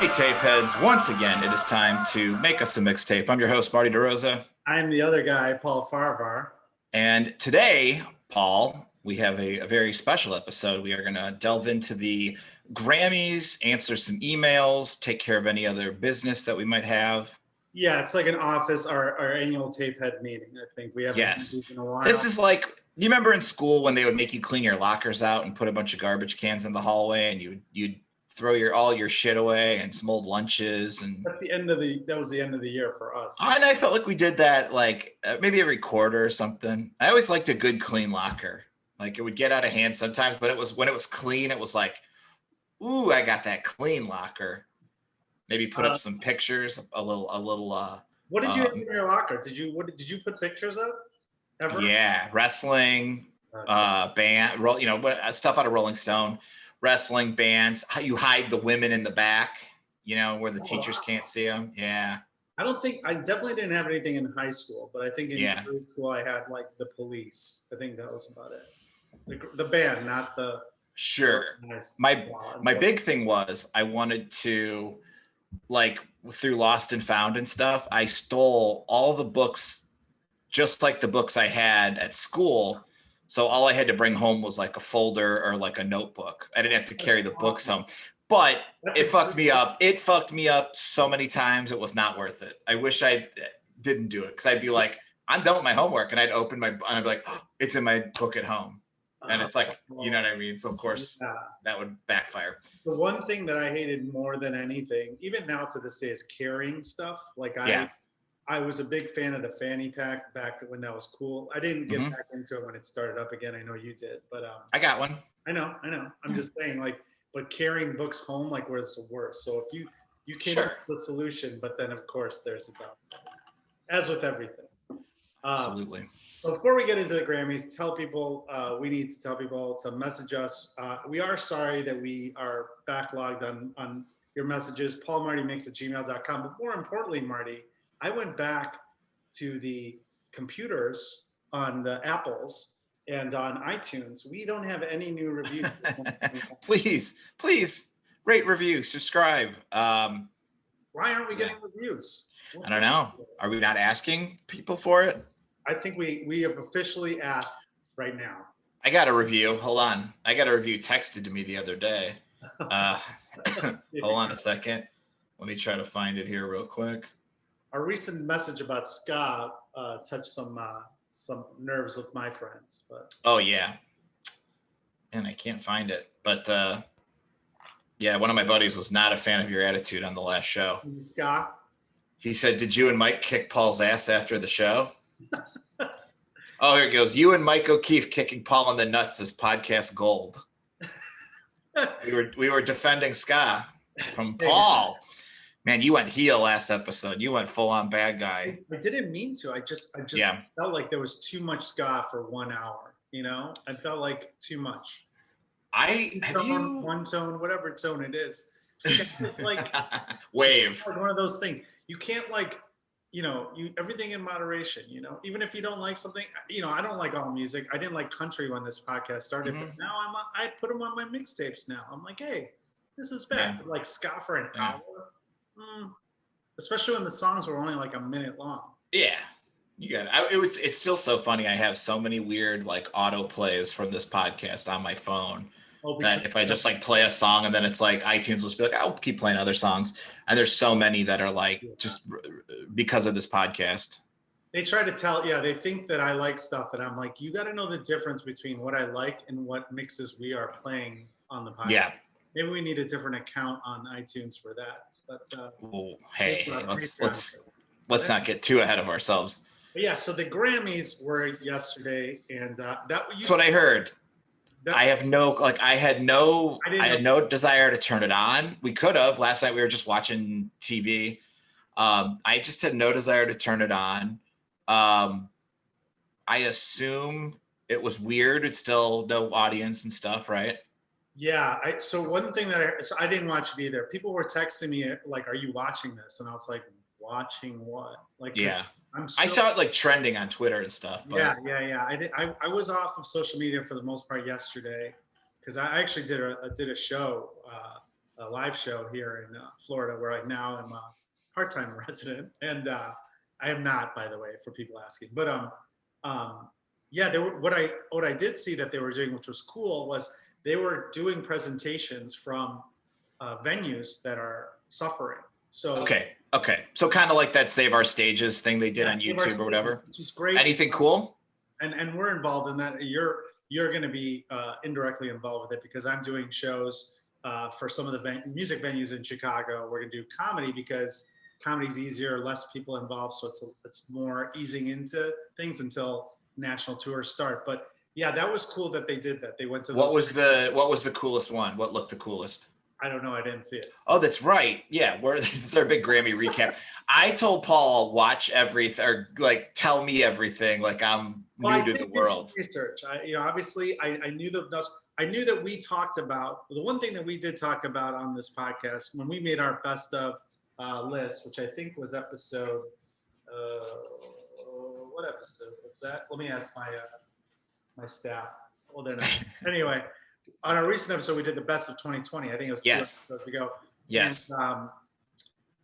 Hey, tape heads, once again, it is time to make us a mixtape. I'm your host, Marty DeRosa. I'm the other guy, Paul Farahvar. And today, Paul, we have a very special episode. We are going to delve into the Grammys, answer some emails, take care of any other business that we might have. Yeah, it's like an office, our annual tape head meeting, I think. We haven't done these in a while. This is like, you remember in school when they would make you clean your lockers out and put a bunch of garbage cans in the hallway and you'd throw all your shit away and some old lunches, and that was the end of the year for us. And I felt like we did that like maybe every quarter or something. I always liked a good clean locker. Like it would get out of hand sometimes, but when it was clean, it was like, ooh, I got that clean locker. Maybe put up some pictures, a little. What did you have in your locker? Did you put pictures of? Ever? Yeah, wrestling, band, stuff out of Rolling Stone. Wrestling bands, how you hide the women in the back, where the teachers can't see them. Yeah. I definitely didn't have anything in high school, but I think in grade school I had like the Police. I think that was about it. The band, not the. Sure. My big thing was I wanted to, like through Lost and Found and stuff, I stole all the books, just like the books I had at school. So all I had to bring home was like a folder or like a notebook. I didn't have to carry the books home, but it fucked me up. It fucked me up so many times. It was not worth it. I wish I didn't do it because I'd be like, I'm done with my homework. And I'd open and I'd be like, oh, it's in my book at home. And it's like, you know what I mean? So of course that would backfire. The one thing that I hated more than anything, even now to this day, is carrying stuff. Like I was a big fan of the fanny pack back when that was cool. I didn't get back into it when it started up again. I know you did, but I got one. I know. I'm just saying, but carrying books home, was the worst. So if you came up with a solution, but then of course there's a downside, as with everything. Absolutely. Before we get into the Grammys, we need to tell people to message us. We are sorry that we are backlogged on your messages. paulmartymix@gmail.com. But more importantly, Marty, I went back to the computers on the Apples and on iTunes. We don't have any new reviews. please rate, review, subscribe. Why aren't we getting reviews? I don't know. Are we not asking people for it? I think we have officially asked right now. I got a review. Hold on. I got a review texted to me the other day. Hold on a second. Let me try to find it here real quick. Our recent message about ska touched some nerves with my friends. But oh yeah, and I can't find it. But one of my buddies was not a fan of your attitude on the last show. Ska. He said, "Did you and Mike kick Paul's ass after the show?" Oh, here it goes. You and Mike O'Keefe kicking Paul in the nuts is podcast gold. we were defending ska from Paul. Man, you went heel last episode. You went full on bad guy. I didn't mean to. I just felt like there was too much ska for 1 hour. I felt like too much. One tone, whatever tone it is. It's like wave. Like one of those things. You can't everything in moderation. Even if you don't like something. I don't like all music. I didn't like country when this podcast started, but now I put them on my mixtapes now. I'm like, hey, this is bad. Yeah. Like ska for an hour. Especially when the songs were only like a minute long. Yeah, you got it. It's still so funny. I have so many weird like auto plays from this podcast on my phone that if I just like play a song and then it's like iTunes will just be like, I'll keep playing other songs. And there's so many that are like just because of this podcast. They try to they think that I like stuff, and I'm like, you got to know the difference between what I like and what mixes we are playing on the podcast. Yeah. Maybe we need a different account on iTunes for that. But hey, let's not get too ahead of ourselves. But yeah, so the Grammys were yesterday, and that's what I heard. I had no desire to turn it on. We could have. Last night we were just watching TV. I just had no desire to turn it on. I assume it was weird. It's still no audience and stuff, right? Yeah. So one thing I didn't watch it either. People were texting me like, "Are you watching this?" And I was like, "Watching what?" Like, yeah. I saw it like trending on Twitter and stuff. But... Yeah. I was off of social media for the most part yesterday because I actually did a show a live show here in Florida, where I now am a part-time resident, and I am not, by the way, for people asking. But yeah, they were, what I did see that they were doing, which was cool, was they were doing presentations from venues that are suffering. So okay. So kind of like that Save Our Stages thing they did on YouTube or whatever. Which is great. Anything cool? And we're involved in that. You're going to be indirectly involved with it, because I'm doing shows for some of the music venues in Chicago. We're going to do comedy because comedy's easier, less people involved, so it's more easing into things until national tours start. But yeah, that was cool that they did that. They went to what was the coolest one? What looked the coolest? I don't know. I didn't see it. Oh, that's right. Yeah, this is our big Grammy recap. I told Paul, watch everything, or like tell me everything, like I'm new to the world. Research. Obviously, I knew I knew that we talked about the one thing that we did talk about on this podcast when we made our best of list, which I think was episode. What episode was that? Let me ask my staff. Well, they're not. Anyway. On our recent episode, we did the best of 2020. I think it was 2 episodes ago. Yes. And,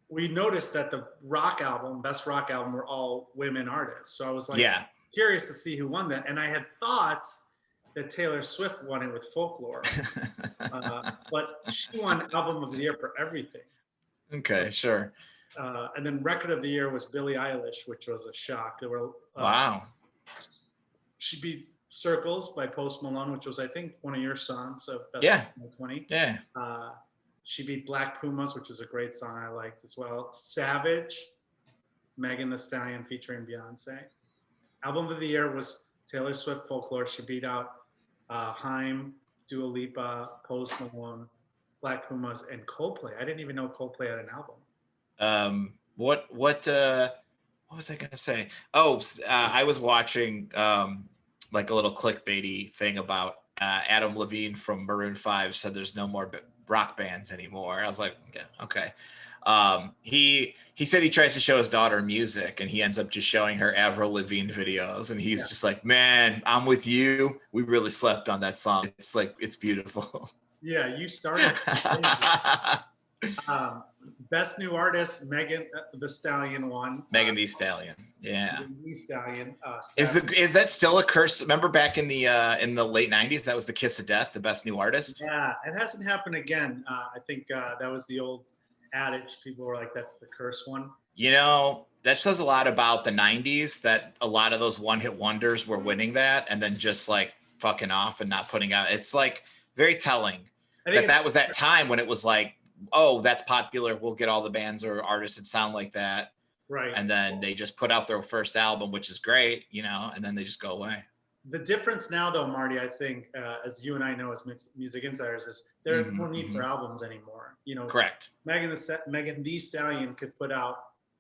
we noticed that the best rock album, were all women artists. So I was like, curious to see who won that. And I had thought that Taylor Swift won it with Folklore, but she won Album of the Year for everything. Okay, sure. And then Record of the Year was Billie Eilish, which was a shock. There were wow. She beat Circles by Post Malone, which was, I think, one of your songs of Best of 2020. Yeah. She beat Black Pumas, which was a great song I liked as well. Savage, Megan Thee Stallion featuring Beyonce. Album of the Year was Taylor Swift, Folklore. She beat out Haim, Dua Lipa, Post Malone, Black Pumas, and Coldplay. I didn't even know Coldplay had an album. What was I gonna say? Oh, I was watching like a little clickbaity thing about Adam Levine from Maroon 5 said there's no more rock bands anymore. I was like, okay. He said he tries to show his daughter music and he ends up just showing her Avril Lavigne videos, and he's just like, man, I'm with you. We really slept on that song. It's like, it's beautiful. Yeah, you started. Best New Artist, Megan Thee Stallion won. Megan Thee Stallion, yeah. Megan Thee Stallion. Is that still a curse? Remember back in the late '90s, that was the kiss of death, the Best New Artist. Yeah, it hasn't happened again. I think that was the old adage. People were like, "That's the curse one." You know, that says a lot about the '90s. That a lot of those one-hit wonders were winning that, and then just like fucking off and not putting out. It's like very telling that was that time when it was like, oh, that's popular, we'll get all the bands or artists that sound like that. Right. And then they just put out their first album, which is great, and then they just go away. The difference now, though, Marty, I think, as you and I know as music insiders, is there's no need for albums anymore. Correct. Megan Thee Stallion could put out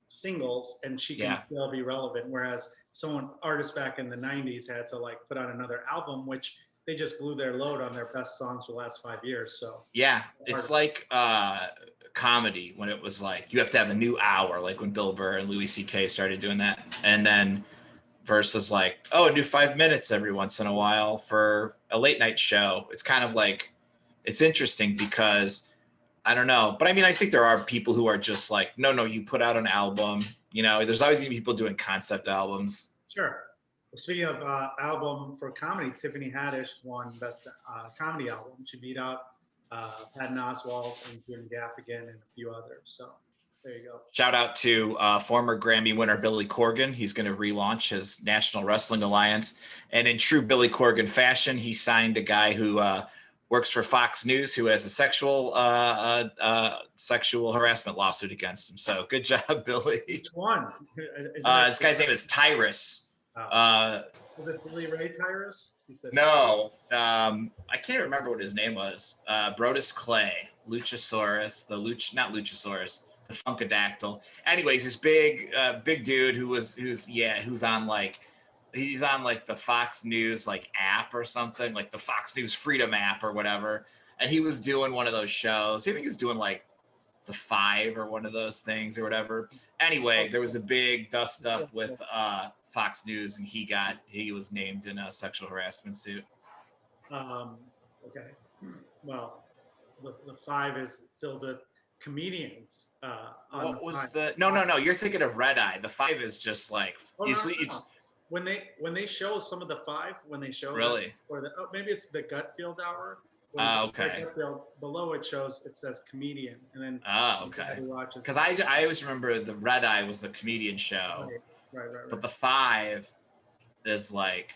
singles and she can still be relevant, whereas artists back in the 90s had to like put out another album, which they just blew their load on their best songs for the last 5 years. So yeah, it's like comedy when it was like you have to have a new hour, like when Bill Burr and Louis C.K. started doing that, and then versus like, oh, a new 5 minutes every once in a while for a late night show. It's kind of like, it's interesting because I don't know, but I mean, I think there are people who are just like, no, you put out an album. There's always gonna be people doing concept albums. Sure. Speaking of album for comedy, Tiffany Haddish won Best Comedy Album. She beat out Patton Oswalt and Jim Gaffigan and a few others. So there you go. Shout out to former Grammy winner Billy Corgan. He's going to relaunch his National Wrestling Alliance. And in true Billy Corgan fashion, he signed a guy who works for Fox News who has a sexual harassment lawsuit against him. So good job, Billy. Which one? This guy's name is Tyrus. Was it Billy Ray Tyrus? No, I can't remember what his name was. Brodus Clay, Luchasaurus, not Luchasaurus, the Funkadactyl. Anyways, this big dude who's on like, he's on like the Fox News like app or something, like the Fox News Freedom app or whatever. And he was doing one of those shows. I think he was doing like The Five or one of those things or whatever. Anyway, there was a big dust up with Fox News, and he was named in a sexual harassment suit. Okay. Well, the 5 is filled with comedians. What was the? No. You're thinking of Red Eye. The 5 is just like Oh, no, it's no. When they show some of the 5, when they show really, or maybe it's the Gutfield hour. okay. Below it says comedian, and then okay. Because I always remember the Red Eye was the comedian show, right. But the 5 is like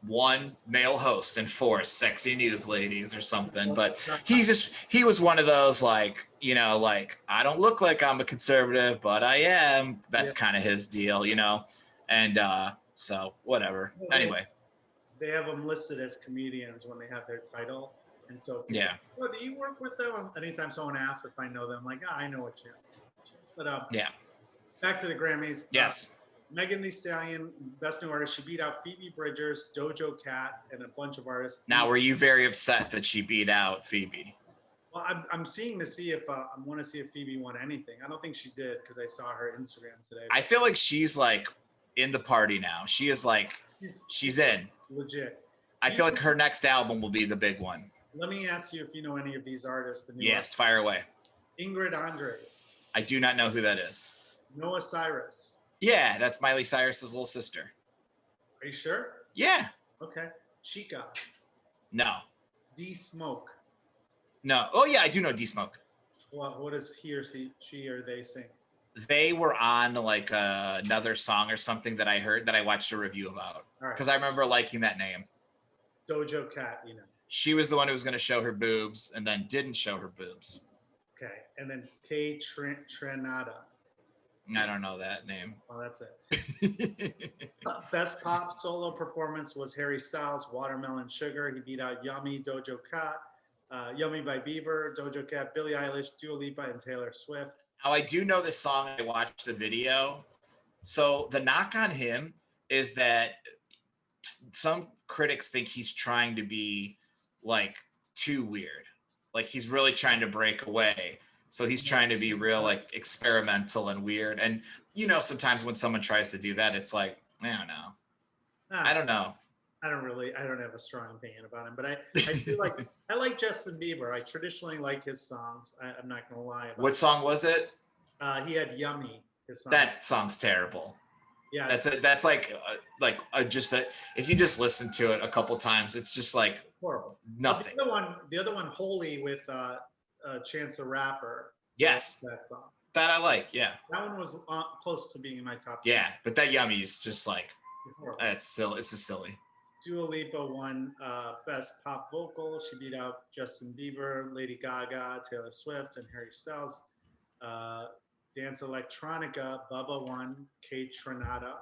1 male host and 4 sexy news ladies or something. But he was one of those like, you know, like I don't look like I'm a conservative, but I am. That's kind of his deal, you know, and so whatever. Anyway, they have them listed as comedians when they have their title. And so, do you work with them? Anytime someone asks if I know them, I'm like, I know what you. But back to the Grammys. Yes. Megan Thee Stallion, Best New Artist. She beat out Phoebe Bridgers, Doja Cat, and a bunch of artists. Now, were you very upset that she beat out Phoebe? Well, I'm seeing to see if I want to see if Phoebe won anything. I don't think she did because I saw her Instagram today. I feel like she's like in the party now. She is like she's in. Legit. I feel like her next album will be the big one. Let me ask you if you know any of these artists. Yes, fire away. Ingrid Andre. I do not know who that is. Noah Cyrus. Yeah, that's Miley Cyrus's little sister. Are you sure? Yeah. Okay. Chica. No. D Smoke. No. Oh yeah, I do know D Smoke. Well, what does he or she or they sing? They were on like another song or something that I heard that I watched a review about. Because I remember liking that name. Doja Cat, you know. She was the one who was going to show her boobs and then didn't show her boobs. Okay. And then K Tranada. I don't know that name. Oh, that's it. Best pop solo performance was Harry Styles, Watermelon Sugar. He beat out Yummy, Doja Cat, Yummy by Bieber, Doja Cat, Billie Eilish, Dua Lipa, and Taylor Swift. Now, I do know this song. I watched the video. So the knock on him is that some critics think he's trying to be like too weird. Like he's really trying to break away. So he's trying to be real like experimental and weird. And you know, sometimes when someone tries to do that, it's like, I don't know. I don't know. I don't have a strong opinion about him, but I feel like I like Justin Bieber. I traditionally like his songs. I'm not gonna lie. What song was it? He had Yummy. His song. That song's terrible. Yeah, that's like just that if you just listen to it a couple times, it's just like horrible. Nothing. So the other one, Holy with Chance the Rapper. Yes. That song. That I like. Yeah. That one was close to being in my top 10. Yeah, but that Yummy is just like it's silly. It's just silly. Dua Lipa won Best Pop Vocal. She beat out Justin Bieber, Lady Gaga, Taylor Swift, and Harry Styles. Dance Electronica, Bubba won, K Tranada.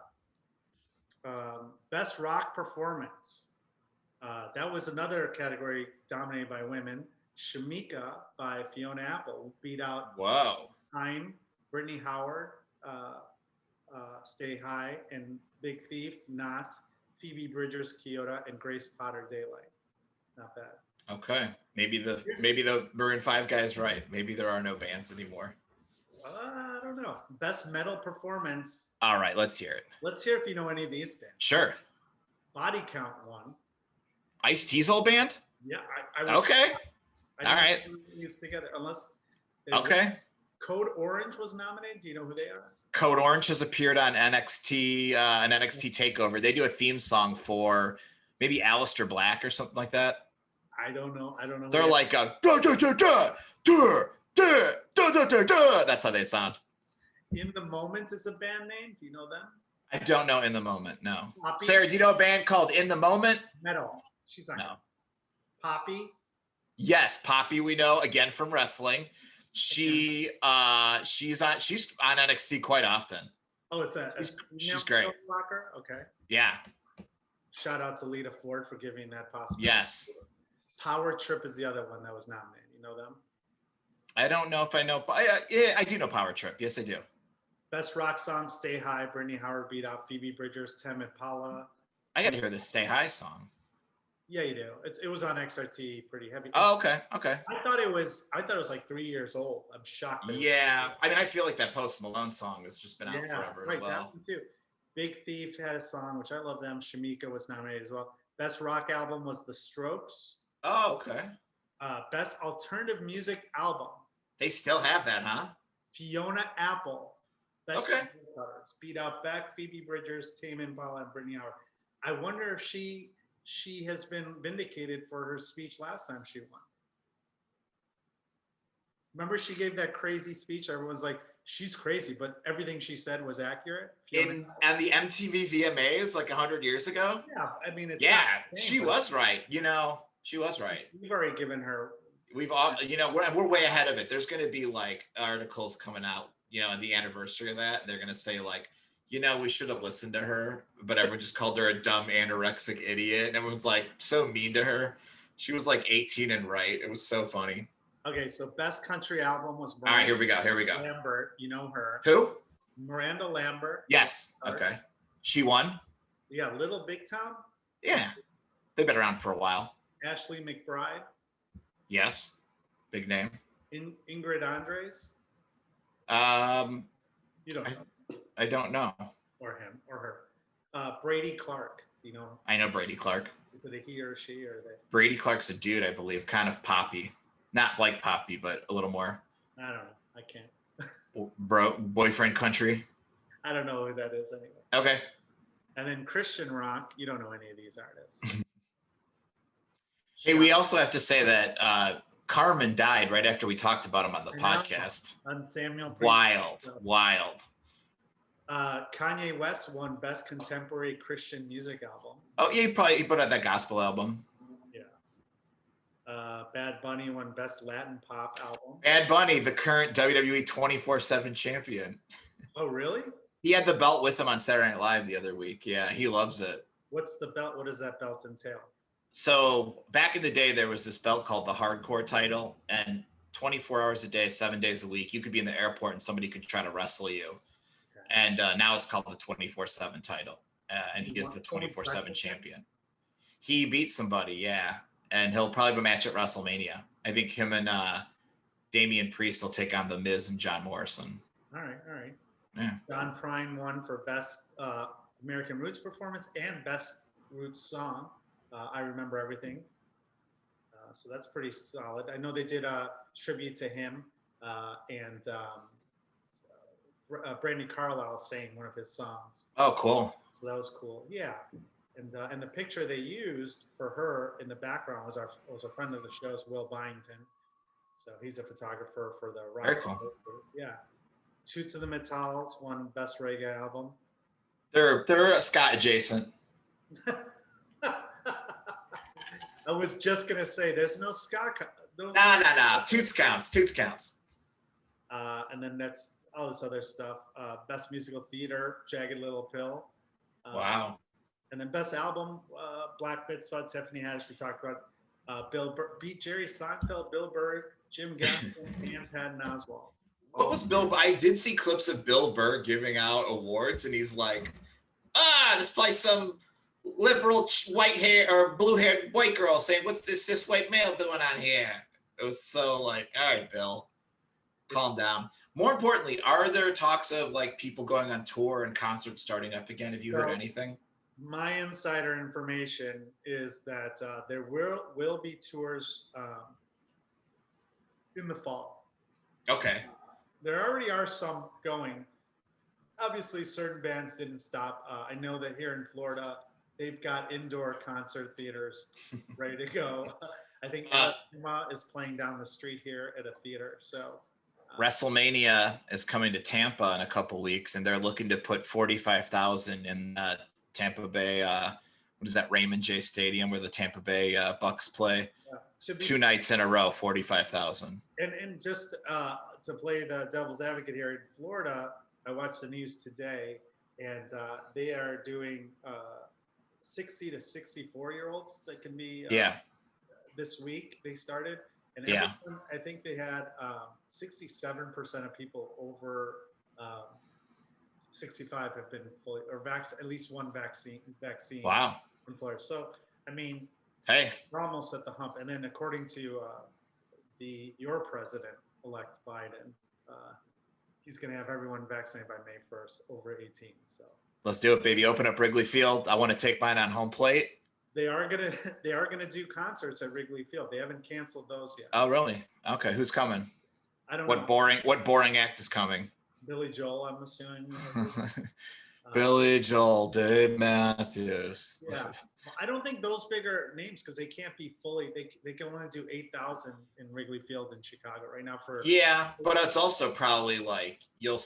Best Rock Performance. That was another category dominated by women. Shamika by Fiona Apple beat out Time, Brittany Howard, Stay High, and Big Thief, Not, Phoebe Bridgers, Kyoto, and Grace Potter, Daylight. Not bad. Okay, maybe the Maroon 5 guy's right. Maybe there are no bands anymore. I don't know. Best metal performance. All right, let's hear it. Let's hear if you know any of these bands. Sure. Body Count won. Ice-T's old band? Yeah. Okay. All right. These together, unless. Okay. Code Orange was nominated. Do you know who they are? Code Orange has appeared on NXT, an NXT Takeover. They do a theme song for maybe Aleister Black or something like that. I don't know. They're like a that's how they sound. In the Moment is a band name. Do you know them? I don't know In the Moment. No. Poppy? Sarah, do you know a band called In the Moment? Metal. She's not. No. Poppy. Yes, Poppy. We know again from wrestling. She's on NXT quite often. Oh, she's great. Rocker? Okay. Yeah. Shout out to Lita Ford for giving that possibility. Yes. Power Trip is the other one that was nominated. You know them? I don't know if I know. Yeah, I do know Power Trip. Yes, I do. Best rock song, Stay High. Brittany Howard beat out Phoebe Bridgers, Tame Impala. I got to hear this Stay High song. Yeah, you do. It was on XRT, pretty heavy. Oh, okay. I thought it was like 3 years old. I'm shocked. Yeah, I mean, I feel like that Post Malone song has just been out forever as well. That one too. Big Thief had a song, which I love them. Shamika was nominated as well. Best rock album was The Strokes. Oh, okay. Best alternative music album. They still have that, huh? Fiona Apple. Best Okay. covers. Beat out Beck, Phoebe Bridgers, Tame Impala, and Brittany Howard. I wonder if she has been vindicated for her speech last time she won. Remember, she gave that crazy speech. Everyone's like, she's crazy, but everything she said was accurate. And the MTV VMAs like 100 years ago. Yeah, I mean, it's she was right. She was right. We've already given her. We've all, we're way ahead of it. There's going to be like articles coming out, on the anniversary of that. They're going to say like, we should have listened to her, but everyone just called her a dumb anorexic idiot. And everyone's like so mean to her. She was like 18 and right. It was so funny. Okay, so best country album was Miranda. All right, here we go. Lambert, you know her. Who? Miranda Lambert. Yes. Okay. She won. Yeah, Little Big Town. Yeah, they've been around for a while. Ashley McBride. Yes, big name. Ingrid Andres. You don't know. I don't know. Or him or her. Brady Clark. You know. I know Brady Clark. Is it a he or a she or they? Brady Clark's a dude, I believe, kind of poppy. Not like poppy, but a little more. I don't know. I can't. Boyfriend country. I don't know who that is anyway. Okay. And then Christian rock. You don't know any of these artists. Hey, we also have to say that Carmen died right after we talked about him on the podcast. On Samuel. Wild. Kanye West won Best Contemporary Christian Music Album. Oh, yeah, he put out that gospel album. Bad Bunny won Best Latin Pop Album. Bad Bunny, the current WWE 24/7 champion. Oh, really? He had the belt with him on Saturday Night Live the other week. Yeah, he loves it. What's the belt? What does that belt entail? So back in the day, there was this belt called the Hardcore title, and 24 hours a day, 7 days a week, you could be in the airport and somebody could try to wrestle you. Okay. And now it's called the 24/7 title, and he is the 24/7 champion. He beat somebody, yeah. And he'll probably have a match at WrestleMania. I think him and Damian Priest will take on The Miz and John Morrison. All right. Yeah. John Prine won for Best American Roots Performance and Best Roots Song. I Remember Everything. So that's pretty solid. I know they did a tribute to him and Brandi Carlile sang one of his songs. Oh, cool. So that was cool. Yeah. And the picture they used for her in the background was a friend of the show's Will Byington. So he's a photographer for the rock. Very cool. Yeah. Toots of the Metals won Best Reggae Album. They're Scott adjacent. I was just gonna say there's no ska. No. Toots counts. And then that's all this other stuff. Best musical theater, Jagged Little Pill. Wow. And then best album, Black Mitzvah, Tiffany Haddish. We talked about Bill beat Jerry Seinfeld, Bill Burr, Jim Gaffigan, and Patton Oswalt. What was Bill? I did see clips of Bill Burr giving out awards, and he's like, let's play some liberal white hair or blue haired white girl saying, what's this cis white male doing on here? It was so like, all right, Bill, calm down. More importantly, are there talks of like people going on tour and concerts starting up again? Have you heard anything? My insider information is that there will be tours in the fall. Okay. There already are some going. Obviously, certain bands didn't stop. I know that here in Florida, they've got indoor concert theaters ready to go. I think Alabama is playing down the street here at a theater. So WrestleMania is coming to Tampa in a couple weeks, and they're looking to put 45,000 in Tampa Bay. What is that? Raymond J. Stadium where the Tampa Bay Bucks play. Yeah. 2 nights in a row, 45,000. And just to play the devil's advocate here in Florida, I watched the news today, and they are doing 60 to 64-year-olds that can be. This week they started, and I think they had 67% of people over 65 have been fully or at least one vaccine. Wow. In Florida. So I mean, hey, we're almost at the hump. And then according to your president-elect Biden, he's going to have everyone vaccinated by May 1st over 18. So let's do it, baby. Open up Wrigley Field. I want to take mine on home plate. they are gonna do concerts at Wrigley Field. They haven't canceled those yet. Oh, really? Okay. Who's coming? I don't know. What boring act is coming? Billy Joel, I'm assuming. Billy Joel, Dave Matthews. Yeah, I don't think those bigger names because they can't be fully. They can only do 8,000 in Wrigley Field in Chicago right now. Yeah, but it's also probably like you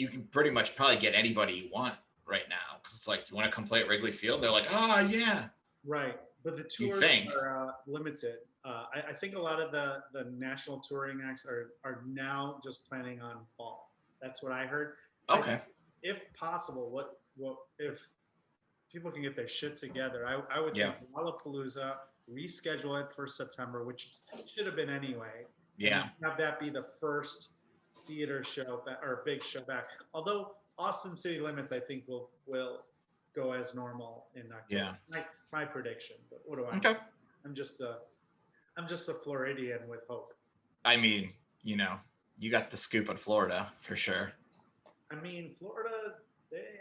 can pretty much probably get anybody you want right now because it's like you want to come play at Wrigley Field. They're like, oh yeah. Right, but the tours are limited. I think a lot of the national touring acts are now just planning on fall. That's what I heard. Okay. If possible, what if people can get their shit together? I would think Lollapalooza, reschedule it for September, which should have been anyway. Yeah. Have that be the first theater show or big show back. Although Austin City Limits, I think will go as normal in October. Yeah. My prediction. But what do I? Okay. Know? I'm just a Floridian with hope. I mean, you got the scoop on Florida for sure. I mean, Florida, they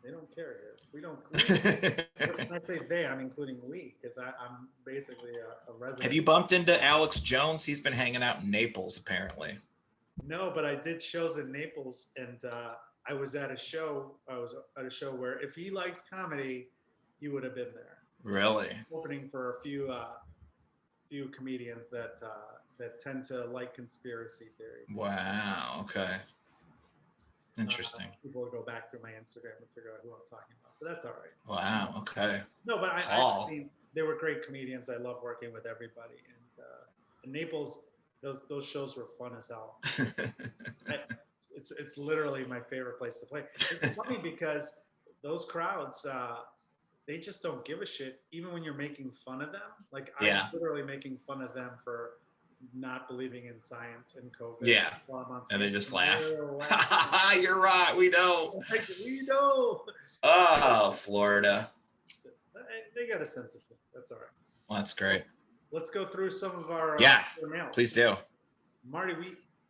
don't care here. We don't. When I say they, I'm including we, because I'm basically a resident. Have you bumped into Alex Jones? He's been hanging out in Naples, apparently. No, but I did shows in Naples, and I was at a show. I was at a show where if he liked comedy, he would have been there. So really? Opening for a few comedians that tend to like conspiracy theories. Wow. Okay. Interesting. People will go back through my Instagram and figure out who I'm talking about, but that's all right. Wow. Okay. No, but I mean, they were great comedians. I love working with everybody, and in Naples, those shows were fun as hell. It's literally my favorite place to play. It's funny because those crowds, they just don't give a shit, even when you're making fun of them. Like I'm literally making fun of them for not believing in science and COVID. Yeah, and they just laugh. You're right. We know. Like, we know. Oh, Florida. They got a sense of humor. That's all right. Well, that's great. Let's go through some of our mails. Please do. Marty,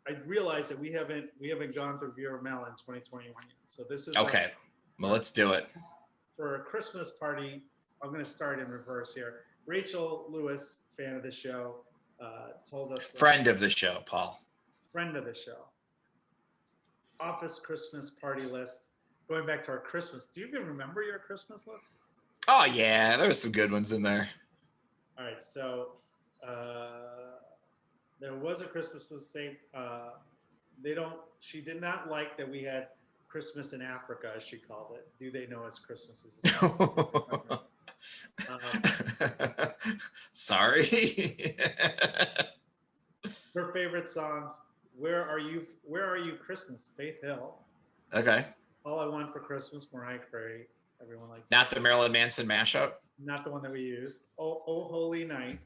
I realize that we haven't gone through viewer mail in 2021 yet. So this is okay. Well, let's do it. For a Christmas party, I'm going to start in reverse here. Rachel Lewis, fan of the show, told us. Friend of the show, Paul. Friend of the show. Office Christmas party list. Going back to our Christmas. Do you even remember your Christmas list? Oh yeah, there were some good ones in there. All right, so there was a Christmas list. She did not like that we had Christmas in Africa, as she called it. Do they know as Christmas is? Sorry. Her favorite songs: "Where Are You Christmas," Faith Hill. Okay. "All I Want for Christmas," Mariah Carey. Everyone likes. Not the Marilyn Manson mashup. Not the one that we used. "Oh Holy Night."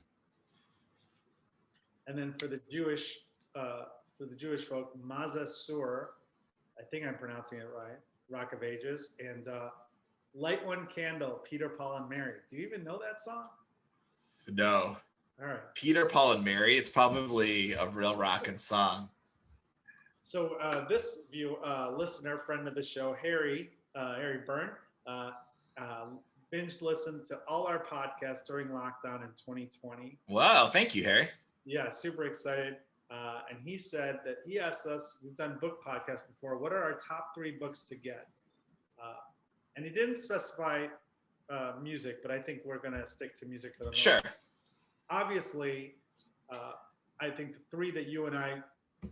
And then for the Jewish folk, Maza Sur, I think I'm pronouncing it right, Rock of Ages, and Light One Candle, Peter, Paul, and Mary. Do you even know that song? No. All right. Peter, Paul, and Mary. It's probably a real rockin' song. So this listener, friend of the show, Harry Byrne, binge listened to all our podcasts during lockdown in 2020. Wow, thank you, Harry. Yeah, super excited. And he said that he asked us, we've done book podcasts before, what are our top 3 books to get? And he didn't specify music, but I think we're going to stick to music for the moment. Sure. Obviously, I think the 3 that you and I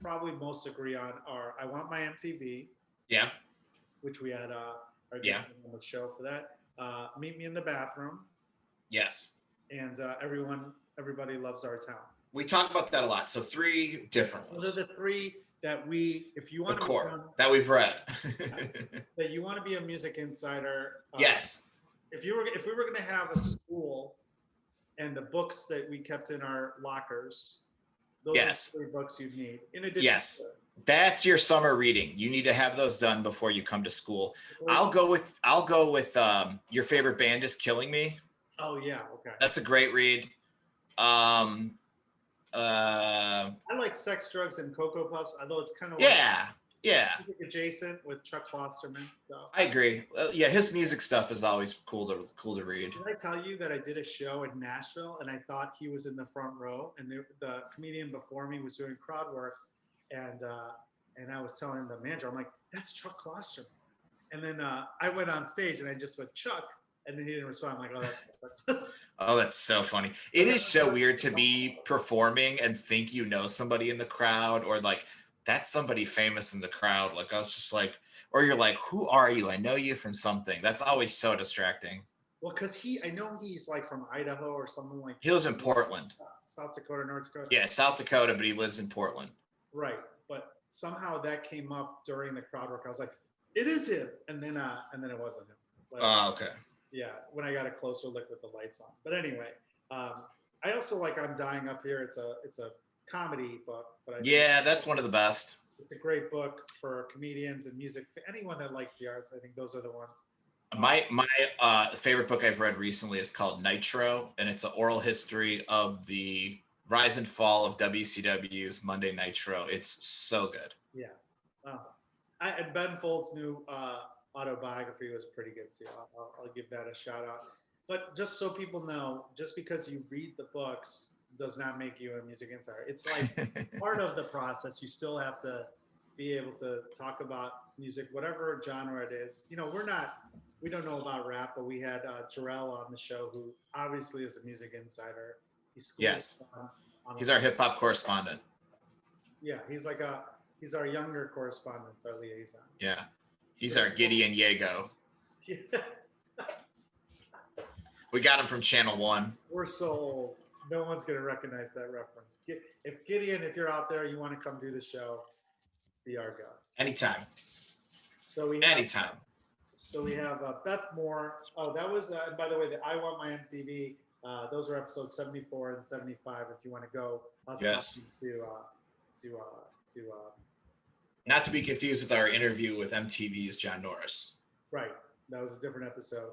probably most agree on are I Want My MTV. Yeah. Which we had our on the show for that. Meet Me in the Bathroom. Yes. And Everybody Loves Our Town. We talk about that a lot. So 3 different ones. Those are the 3 that if you want the core that we've read, that you want to be a music insider. Yes. If we were going to have a school, and the books that we kept in our lockers, those are the 3 books you'd need. In addition. Yes. That's your summer reading. You need to have those done before you come to school. I'll go with Your Favorite Band Is Killing Me. Oh yeah, okay. That's a great read. I like Sex, Drugs, and Cocoa Puffs, although it's kind of yeah. Yeah, music adjacent with Chuck Klosterman. So I agree. Yeah, his music stuff is always cool to read. did I tell you that I did a show in Nashville and I thought he was in the front row, and the comedian before me was doing crowd work, and I was telling the manager, I'm like, that's Chuck Klosterman. And then I went on stage and I just went Chuck, and then he didn't respond. I'm like, oh, that's. Oh, that's so funny. It is so weird to be performing and think you know somebody in the crowd, or like that's somebody famous in the crowd. Like I was just like, or you're like, who are you? I know you from something. That's always so distracting. Well, because I know he's like from Idaho or something like. He lives in Portland. South Dakota, North Dakota. Yeah, South Dakota, but he lives in Portland. Right, but somehow that came up during the crowd work. I was like, it is him, and then it wasn't him. Oh, okay. Yeah, when I got a closer look with the lights on. But anyway, I also like I'm Dying Up Here. It's a comedy book, but yeah, that's one of the best. It's a great book for comedians and music. Anyone that likes the arts, I think those are the ones. My favorite book I've read recently is called Nitro, and it's an oral history of the rise and fall of WCW's Monday Nitro. It's so good. Yeah. And Ben Folds' new autobiography was pretty good too. I'll give that a shout out. But just so people know, just because you read the books does not make you a music insider. It's like part of the process. You still have to be able to talk about music, whatever genre it is. You know, we don't know about rap, but we had Jarrell on the show, who obviously is a music insider. Yes. He's our hip hop correspondent. Yeah, he's our younger correspondent, our liaison. Yeah. He's our Gideon Yago. Yeah. We got him from Channel 1. We're so old. No one's going to recognize that reference. If Gideon, if you're out there, you want to come do the show, be our guest. Anytime. Anytime. So we have Beth Moore. Oh, that was, by the way, the I Want My MTV. Those were episodes 74 and 75. If you want to go, yes. To not to be confused with our interview with MTV's John Norris. Right, that was a different episode.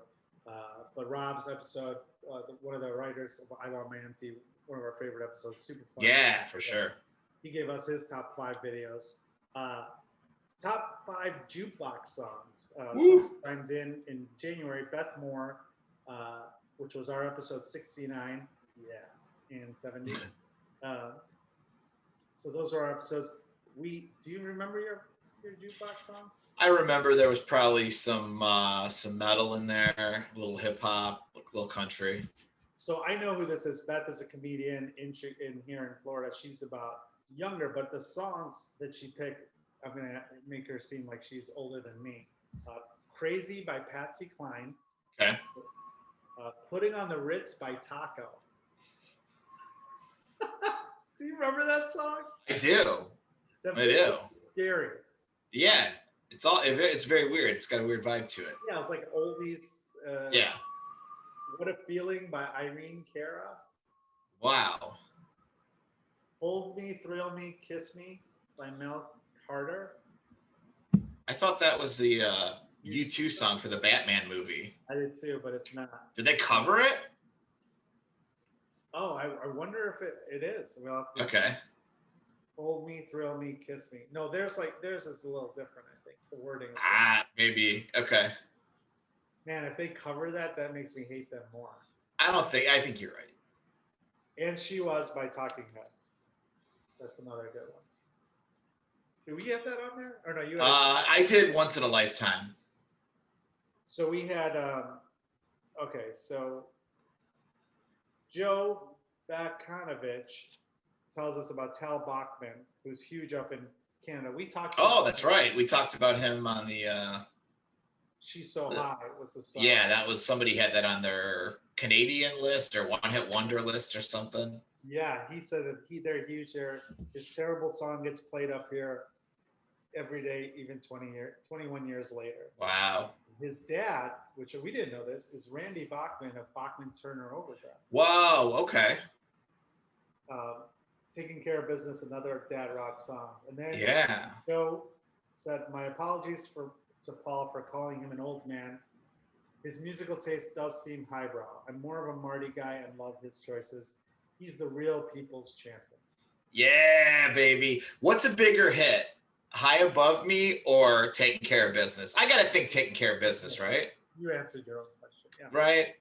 But Rob's episode, one of the writers of I Want My MTV, one of our favorite episodes, super fun. Yeah, for sure. He gave us his top 5 videos. Top 5 jukebox songs. Timed in January. Beth Moore, which was our episode 69, and 70. So those are our episodes. Do you remember your jukebox songs? I remember there was probably some metal in there, a little hip hop, a little country. So I know who this is. Beth is a comedian in here in Florida. She's about younger, but the songs that she picked, I'm gonna make her seem like she's older than me. "Crazy" by Patsy Cline. Okay. "Putting on the Ritz" by Taco. Do you remember that song? I do. I do. Scary. Yeah, it's very weird. It's got a weird vibe to it. Yeah, it's like oldies. Yeah. "What a Feeling" by Irene Cara. Wow. "Hold Me, Thrill Me, Kiss Me" by Mel Carter. I thought that was the U2 song for the Batman movie. I did too, but it's not. Did they cover it? Oh, I wonder if it is. We'll have to okay. "Hold Me, Thrill Me, Kiss Me." No, theirs is a little different, I think. The wording is maybe. Okay. Man, if they cover that makes me hate them more. I think you're right. "And She Was" by Talking Heads. That's another good one. Do we have that on there? Or no, you had I did "Once in a Lifetime." So we had okay, so Joe Bakanovich tells us about Tal Bachman, who's huge up in Canada. We talked. Oh, that's right. We talked about him on the. "She's So High" was the song. Yeah, that was somebody had that on their Canadian list or one hit wonder list or something. Yeah, he said that they're huge there. His terrible song gets played up here every day, even 21 years later. Wow. His dad, which we didn't know this, is Randy Bachman of Bachman Turner Overdrive. Wow. Okay. "Taking Care of Business," another dad rock songs. And then Joe said, "My apologies to Paul for calling him an old man. His musical taste does seem highbrow. I'm more of a Marty guy and love his choices. He's the real people's champion." Yeah, baby. What's a bigger hit? high above me or taking care of business? I gotta think taking care of business, right? You answered your own question. Yeah. Right.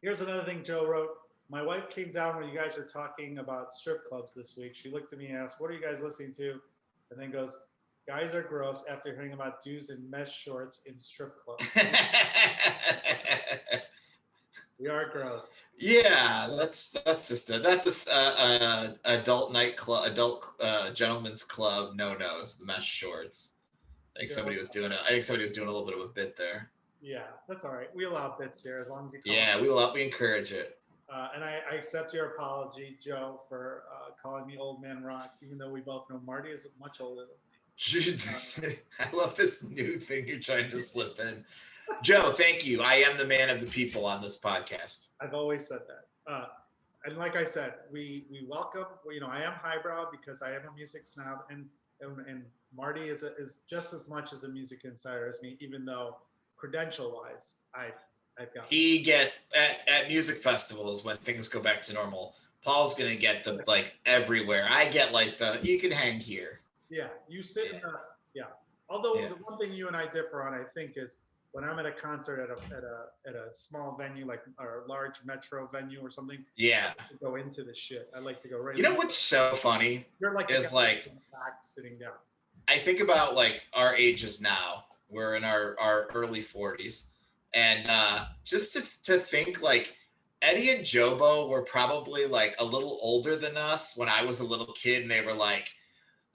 Here's another thing Joe wrote. My wife came down when you guys were talking about strip clubs this week. She looked at me and asked, "What are you guys listening to?" And then goes, "Guys are gross," after hearing about dudes in mesh shorts in strip clubs. We are gross. Yeah, that's just a adult nightclub, adult gentleman's club. No-nos, the mesh shorts. I think somebody was doing a little bit of a bit there. Yeah, that's all right. We allow bits here as long as you call Yeah, we encourage it. And I accept your apology, Joe, for calling me Old Man Rock, even though we both know Marty is much older than me. I love this new thing you're trying to slip in. Joe, thank you. I am the man of the people on this podcast. I've always said that. And like I said, we welcome, I am highbrow because I am a music snob, and Marty is just as much as a music insider as me, even though credential-wise, I've got. He gets at music festivals when things go back to normal. Paul's gonna get them like everywhere. I get like you can hang here. Yeah, you sit in the Although the one thing you and I differ on, I think, is when I'm at a concert at a small venue like or a large metro venue or something. Yeah. I like to go into the shit. I like to go right. You know what's so funny? You're like is like back sitting down. I think about like our ages now. We're in our early 40s. And just to think like Eddie and Jobo were probably like a little older than us when I was a little kid, and they were like,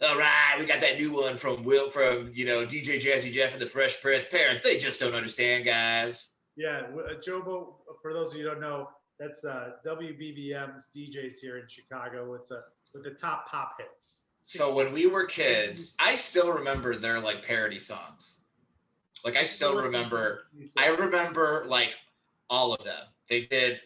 "All right, we got that new one from DJ Jazzy Jeff and the Fresh Prince. Parents, they just don't understand, guys." Yeah, Jobo, for those of you who don't know, that's WBBM's DJs here in Chicago. It's with the top pop hits. So when we were kids, I still remember their like parody songs. Like I remember like all of them. They did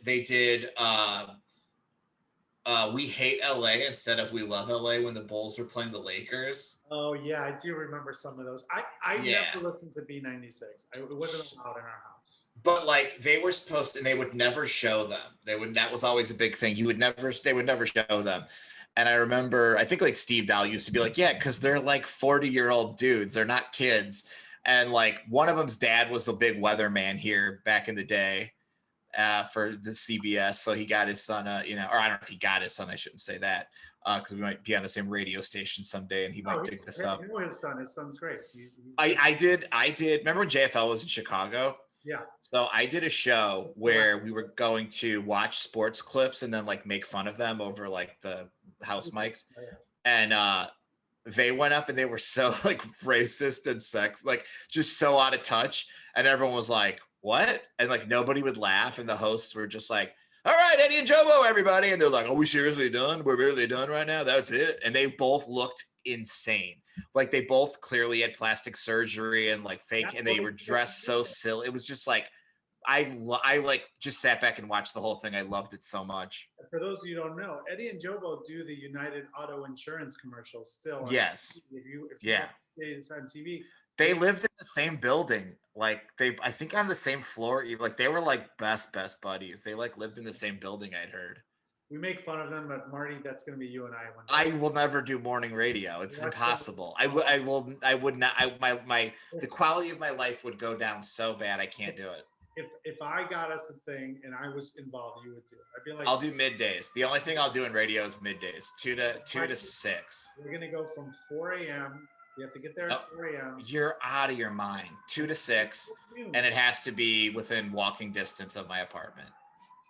We Hate LA instead of We Love LA when the Bulls were playing the Lakers. Oh yeah, I do remember some of those. I never listened to B96. It wasn't allowed in our house. But like they were supposed to, and they would never show them. That was always a big thing. They would never show them. And I remember, I think like Steve Dahl used to be like, yeah, because they're like 40-year-old dudes. They're not kids. And like one of them's dad was the big weatherman here back in the day for the CBS. So he got his son, or I don't know if he got his son. I shouldn't say that because we might be on the same radio station someday, and he might dig this up. I know his son. His son's great. I did. Remember when JFL was in Chicago? Yeah. So I did a show where we were going to watch sports clips and then like make fun of them over like the house mics. Oh, yeah. And they went up and they were so like racist and sex, like just so out of touch. And everyone was like, what? And like nobody would laugh. And the hosts were just like, all right, Eddie and Jobo, everybody. And they're like, are we seriously done? We're really done right now? That's it. And they both looked insane. Like they both clearly had plastic surgery and like fake, and they were dressed so silly. It was just like, I like just sat back and watched the whole thing. I loved it so much. For those of you who don't know, Eddie and Jobo do the United Auto Insurance commercials still. Yes. If you on TV. They lived in the same building. Like I think on the same floor. Like they were like best buddies. They like lived in the same building, I'd heard. We make fun of them, but Marty, that's going to be you and I. I will never do morning radio. It's impossible. I would not. The quality of my life would go down so bad. I can't do it. If I got us a thing and I was involved, you would do it. I'd be like, I'll do middays. The only thing I'll do in radio is middays, 2 to 6. We're gonna go from 4 a.m. You have to get there at 4 a.m. You're out of your mind. 2 to 6, and it has to be within walking distance of my apartment.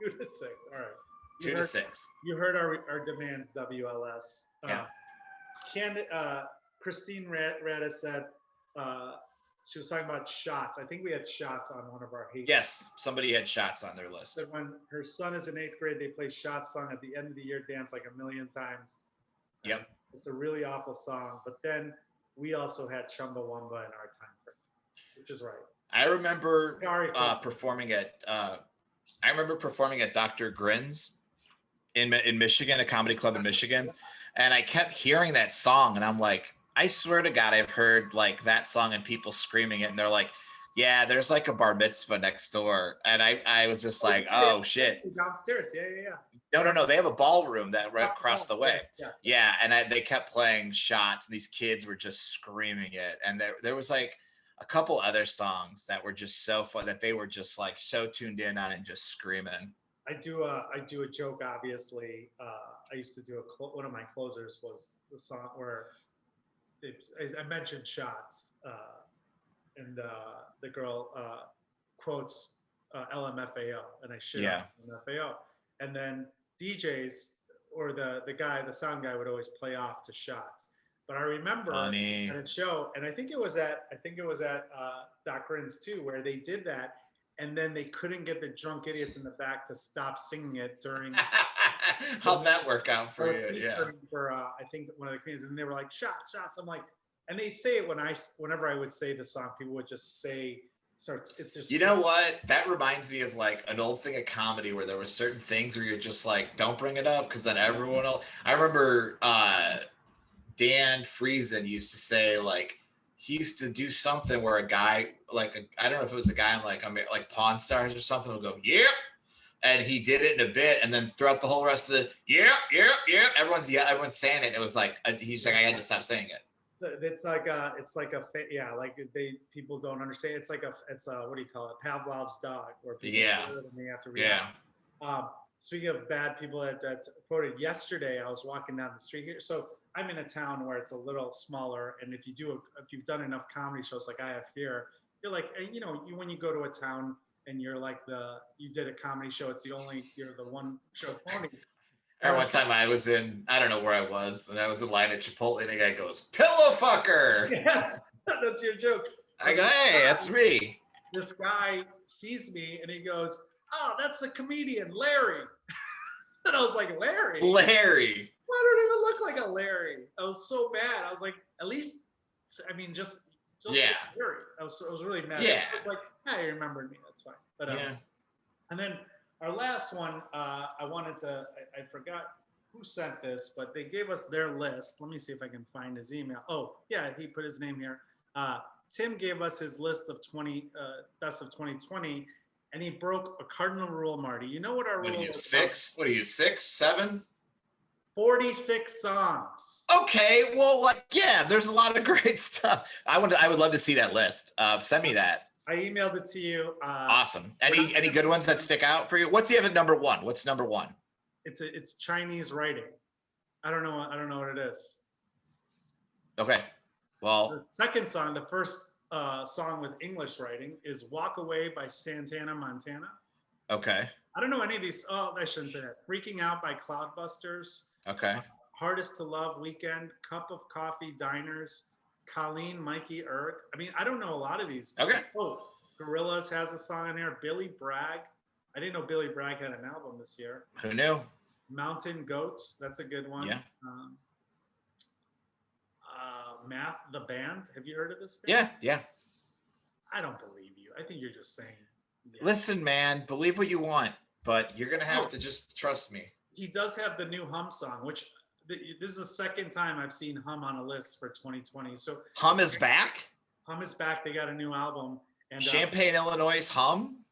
2 to 6. All right. 2 to 6. You heard our demands, WLS. Christine Rada said. She was talking about shots. I think we had shots on one of our hate. Yes, somebody had shots on their list. So when her son is in 8th grade, they play Shots song at the end of the year dance like a million times. Yep. It's a really awful song. But then we also had Chumbawamba in our time frame, which is right. I remember performing at Dr. Grin's in Michigan, a comedy club in Michigan, and I kept hearing that song, and I'm like, I swear to God, I've heard like that song and people screaming it, and they're like, Yeah, there's like a bar mitzvah next door, and I was just like, oh shit. Downstairs, yeah. No. They have a ballroom that right across the way. Yeah. And they kept playing shots, and these kids were just screaming it. And there was like a couple other songs that were just so fun that they were just like so tuned in on and just screaming. I do a joke. Obviously, I used to do one of my closers was the song where I mentioned shots, and the girl quotes LMFAO, and I shit on LMFAO, and then DJs or the sound guy would always play off to shots. But I remember at a show, and I think it was at Doc Grin's too, where they did that, and then they couldn't get the drunk idiots in the back to stop singing it during. How'd that work out for you? Yeah. For I think one of the comedians, and they were like shots. I'm like, and they'd say it whenever I would say the song, people would just say. You know what? That reminds me of like an old thing of comedy where there were certain things where you're just like, don't bring it up because then everyone else. I remember Dan Friesen used to say like he used to do something where a guy I don't know if it was a guy on like Pawn Stars or something would go yep, and he did it in a bit, and then throughout the whole rest of the yep, everyone's saying it. And it was like he's like I had to stop saying it. It's people don't understand. It's a what do you call it? Pavlov's dog, where people hear it and they have to react. Speaking of bad people that quoted yesterday, I was walking down the street here. So I'm in a town where it's a little smaller, and if you've done enough comedy shows like I have here, you're like, when you go to a town and you're like you did a comedy show, you're the one show pony. Or one time I was I don't know where I was, and I was in line at Chipotle, and the guy goes, "Pillow fucker." Yeah, that's your joke. I go, "Hey, that's me." This guy sees me, and he goes, "Oh, that's a comedian, Larry." And I was like, "Larry? Larry? Why don't even look like a Larry?" I was so mad. I was like, "At least, just yeah." Larry." I was really mad. Yeah. I was like, "Hey, you remembered me. That's fine." But and then. Our last one, I forgot who sent this, but they gave us their list. Let me see if I can find his email. Oh, yeah, he put his name here. Tim gave us his list of 20 best of 2020, and he broke a cardinal rule, Marty. You know what our rule is? 6? What are you, 6, 7? 46 songs. Okay, well, there's a lot of great stuff. I would love to see that list. Send me that. I emailed it to you. Awesome. Any good ones that stick out for you? What's the other number one? What's number one? It's Chinese writing. I don't know what it is. Okay. Well, the second song, the first song with English writing is "Walk Away" by Santana Montana. Okay. I don't know any of these. Oh, I shouldn't say that. "Freaking Out" by Cloudbusters. Okay. "Hardest to Love" Weekend. "Cup of Coffee" Diners. Colleen, Mikey, Erg. I mean, I don't know a lot of these. Okay. Oh, Gorillaz has a song in here. Billy Bragg. I didn't know Billy Bragg had an album this year. Who knew? Mountain Goats. That's a good one. Yeah. Math, the band. Have you heard of this band? Yeah. I don't believe you. I think you're just saying. Yeah. Listen, man, believe what you want, but you're going to have to just trust me. He does have the new Hum song, which this is the second time I've seen Hum on a list for 2020. So Hum is back? Hum is back. They got a new album. And Champaign, Illinois, Hum?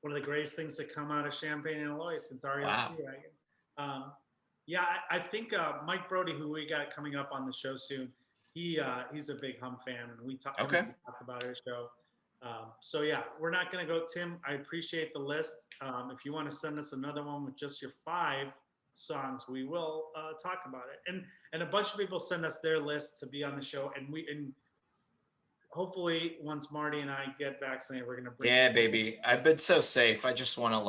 One of the greatest things to come out of Champaign, Illinois since REO Speedwagon. I think Mike Brody, who we got coming up on the show soon, he's a big Hum fan, and we talked about our show. We're not going to go. Tim, I appreciate the list. If you want to send us another one with just your 5 songs, we will talk about it. And a bunch of people send us their list to be on the show, and hopefully once Marty and I get vaccinated, we're gonna bring baby. I've been so safe. I just want to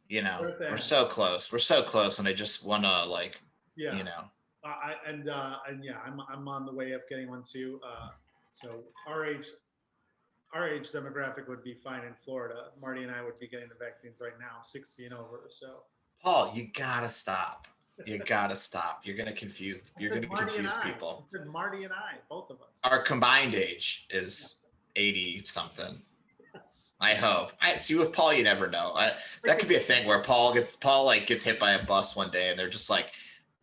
we're so close, and I just want to I'm on the way of getting one too. So our age demographic would be fine in Florida. Marty and I would be getting the vaccines right now, 60 and over. So Paul, you gotta stop. You're gonna confuse people. I said Marty and I, both of us. Our combined age is 80 something. Yes. I hope. I see with Paul, you never know. That could be a thing where Paul gets hit by a bus one day, and they're just like,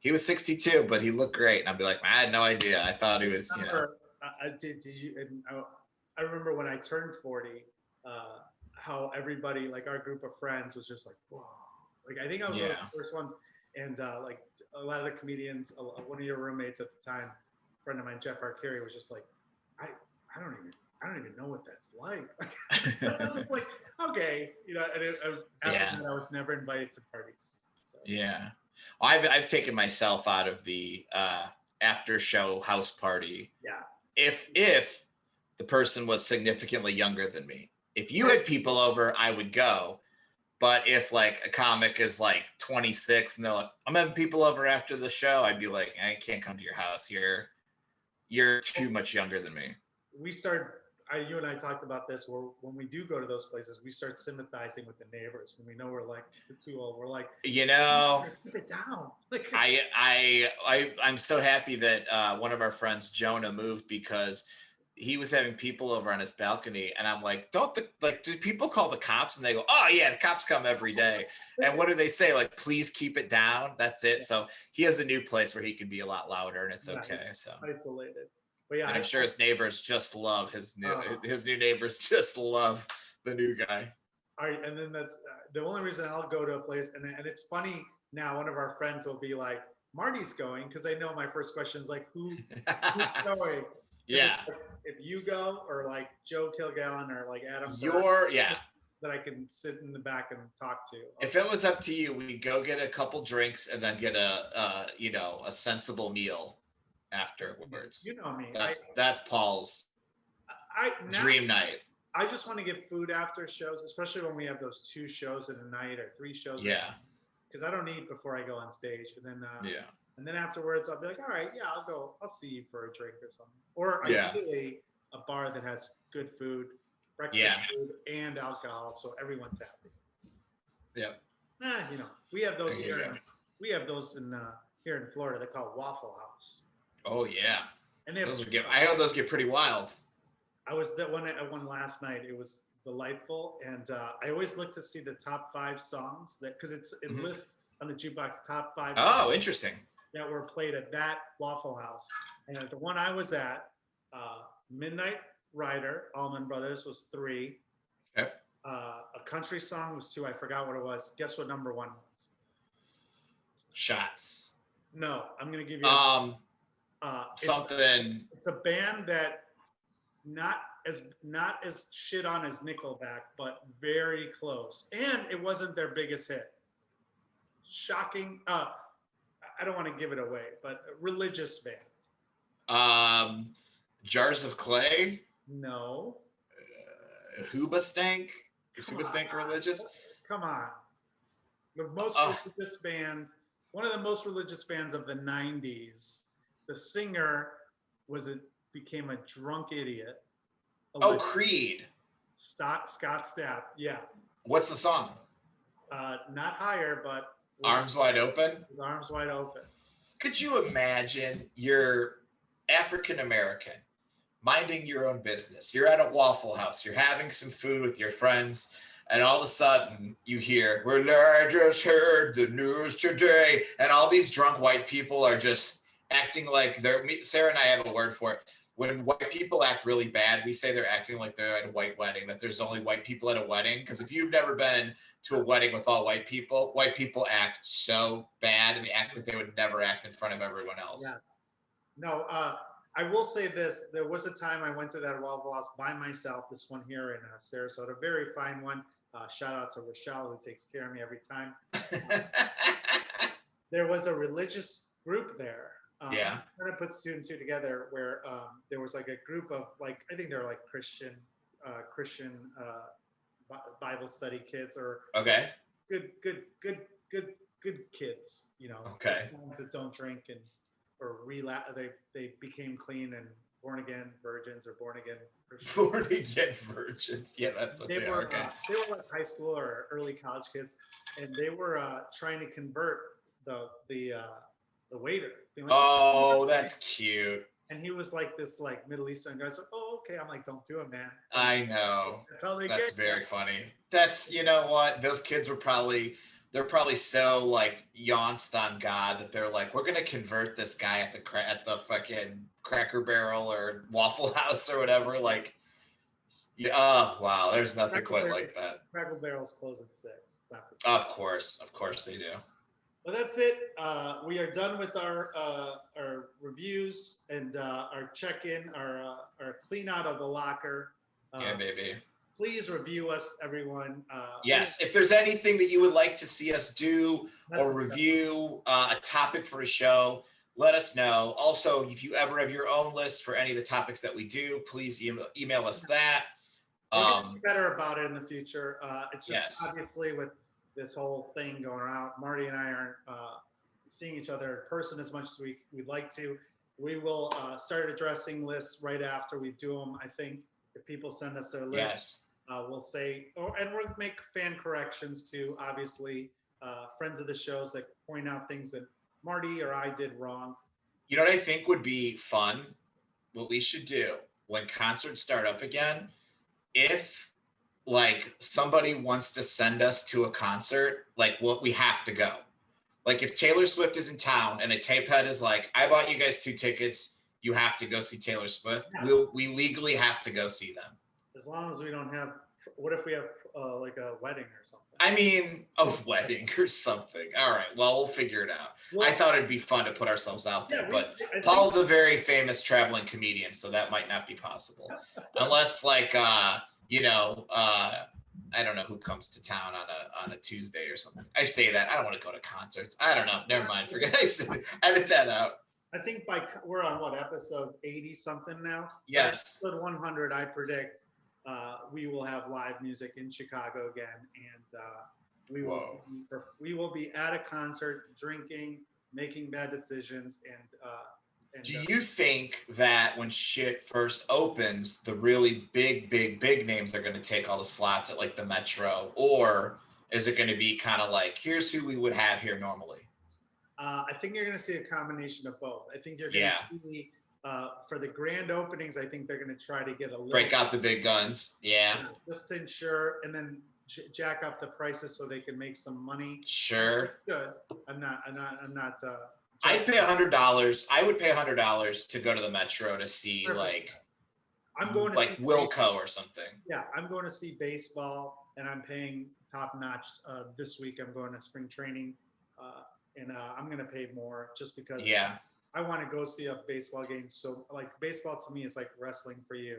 he was 62, but he looked great. And I'd be like, I had no idea. I thought he was, Did you? I remember when I turned 40, how everybody, like our group of friends, was just like, whoa. Like I think I was one of the first ones, and like a lot of the comedians, one of your roommates at the time, a friend of mine, Jeff Arcari, was just like, I, I don't even know what that's like. I was like, okay, you know. And after that, I was never invited to parties. So. Yeah, I've taken myself out of the after show house party. Yeah. If the person was significantly younger than me. If you had people over, I would go. But if like a comic is like 26 and they're like, I'm having people over after the show, I'd be like, I can't come to your house. You're too much younger than me. You and I talked about this, where when we do go to those places, we start sympathizing with the neighbors. When we know we're like too old, we're like, you know, keep it down. I'm so happy that one of our friends, Jonah, moved because he was having people over on his balcony, and I'm like, do people call the cops? And they go, oh yeah, the cops come every day. And what do they say? Like, please keep it down. That's it. So he has a new place where he can be a lot louder, and it's okay. So isolated. But yeah, and I'm sure his neighbors just love his new neighbors just love the new guy. All right, and then that's the only reason I'll go to a place, and it's funny now. One of our friends will be like, Marty's going, because they know my first question is like, who's going? Yeah. If you go, or like Joe Kilgallen, or like Adam, that I can sit in the back and talk to. If it was up to you, we go get a couple drinks and then get a sensible meal afterwards. You know me. That's Paul's dream night. I just want to get food after shows, especially when we have those 2 shows in a night or 3 shows. Yeah. Because I don't eat before I go on stage, and then and then afterwards I'll be like, all right, yeah, I'll see you for a drink or something. Or ideally a bar that has good food, breakfast food, and alcohol, so everyone's happy. Yeah. We have those here. We have those in here in Florida. They're called Waffle House. Oh yeah. And I heard those get pretty wild. I was at one last night. It was delightful, and I always look to see the top 5 songs because it lists on the jukebox top 5. Oh, interesting. That were played at that Waffle House, and at the one I was at, Midnight Rider, Allman Brothers, was 3. Okay. A country song was 2. I forgot what it was. Guess what number 1 was? Shots. No, I'm gonna give you something. It's a band that not as shit on as Nickelback, but very close. And it wasn't their biggest hit. Shocking. I don't want to give it away, but a religious band. Jars of Clay? No. Hoobastank? Is Hoobastank religious? Come on. The most religious band, one of the most religious bands of the 90s. The singer became a drunk idiot. Creed. Scott Stapp, yeah. What's the song? Not Higher, but Arms Wide Open? Arms Wide Open. Could you imagine you're African American, minding your own business. You're at a Waffle House. You're having some food with your friends. And all of a sudden you hear, well, I just heard the news today. And all these drunk white people are just acting like Sarah and I have a word for it. When white people act really bad, we say they're acting like they're at a white wedding, that there's only white people at a wedding. Because if you've never been to a wedding with all white people act so bad, and they act like they would never act in front of everyone else. Yeah. No, I will say this. There was a time I went to that Waffle House by myself, this one here in Sarasota, very fine one. Shout out to Rochelle, who takes care of me every time. There was a religious group there. I'm trying to put 2 and 2 together, where there was like a group of I think they were like Christian Bible study kids, or good kids, ones that don't drink or relapse. They became clean and born again virgins, or born again Christians. Born again virgins. Yeah, that's what they were. They were like high school or early college kids, and they were trying to convert the waiter. Like, that's cute. And he was like this Middle Eastern guy. So, okay. I'm like, don't do it, man. I know. That's very funny. That's, you know what? Those kids were they're probably so yaunced on God that they're like, we're gonna convert this guy at the fucking Cracker Barrel or Waffle House or whatever. Yeah. Oh, wow. There's nothing Crackle quite Barrel, like that. Crackle Barrel's close at 6. It's not the same. Of course they do. Well, that's it. We are done with our reviews and our check-in, our clean out of the locker. Yeah, baby. Please review us, everyone. Yes. If there's anything that you would like to see us do or review, a topic for a show, let us know. Also, if you ever have your own list for any of the topics that we do, please email us that. We're getting better about it in the future. It's just Yes. obviously with this whole thing going around, Marty and I aren't seeing each other in person as much as we'd like to. We will start addressing lists right after we do them. I think if people send us their list, we'll say, and we'll make fan corrections to obviously friends of the shows that point out things that Marty or I did wrong. You know what I think would be fun? What we should do when concerts start up again, if like somebody wants to send us to a concert, like we have to go. Like if Taylor Swift is in town and a tape head is like, I bought you guys 2 tickets, you have to go see Taylor Swift. Yeah. We legally have to go see them. As long as we don't have, what if we have like a wedding or something? I mean, a wedding or something. All right, well, we'll figure it out. Well, I thought it'd be fun to put ourselves out there, but Paul's a very famous traveling comedian, so that might not be possible. Unless like, I don't know who comes to town on a Tuesday or something. I say that. I don't want to go to concerts. I don't know. Never mind. Forget I said it. Edit that out. I think we're on what, episode 80 something now? Yes. Episode 100, I predict we will have live music in Chicago again, and we will be at a concert, drinking, making bad decisions, and do you think that when shit first opens, the really big names are going to take all the slots at like the Metro, or is it going to be kind of like, here's who we would have here normally? I think you're going to see a combination of both. I think you're going to see, for the grand openings, I think they're going to try to get a little break out the big guns. Yeah. Just to ensure, and then jack up the prices so they can make some money. Sure. Good. I'm not. I'd pay $100. I would pay $100 to go to the Metro to see I'm going to see Wilco baseball. or something. Yeah, I'm going to see baseball, and I'm paying top notch. This week I'm going to spring training, and I'm going to pay more just because. Yeah. I want to go see a baseball game. So like baseball to me is like wrestling for you.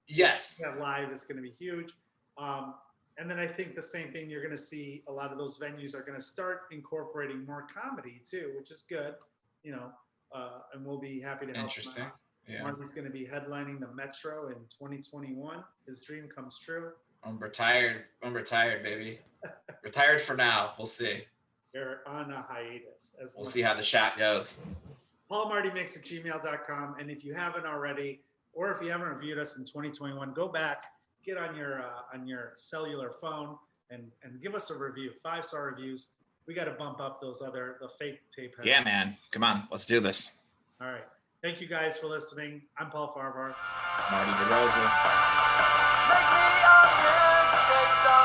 Yes. That live is going to be huge. And then I think the same thing, you're going to see a lot of those venues are going to start incorporating more comedy too, which is good, and we'll be happy to help. Interesting. Yeah. Marty's going to be headlining the Metro in 2021. His dream comes true. I'm retired, baby. Retired for now. We'll see. They're on a hiatus. We'll see how the shot goes. PaulMartyMix@gmail.com. And if you haven't already, or if you haven't reviewed us in 2021, go back, get on your cellular phone and give us a review. 5-star reviews. We got to bump up the fake tape heads. Yeah, man. Come on. Let's do this. All right. Thank you guys for listening. I'm Paul Farahvar. Marty DeRosa. Make me a mixtape song.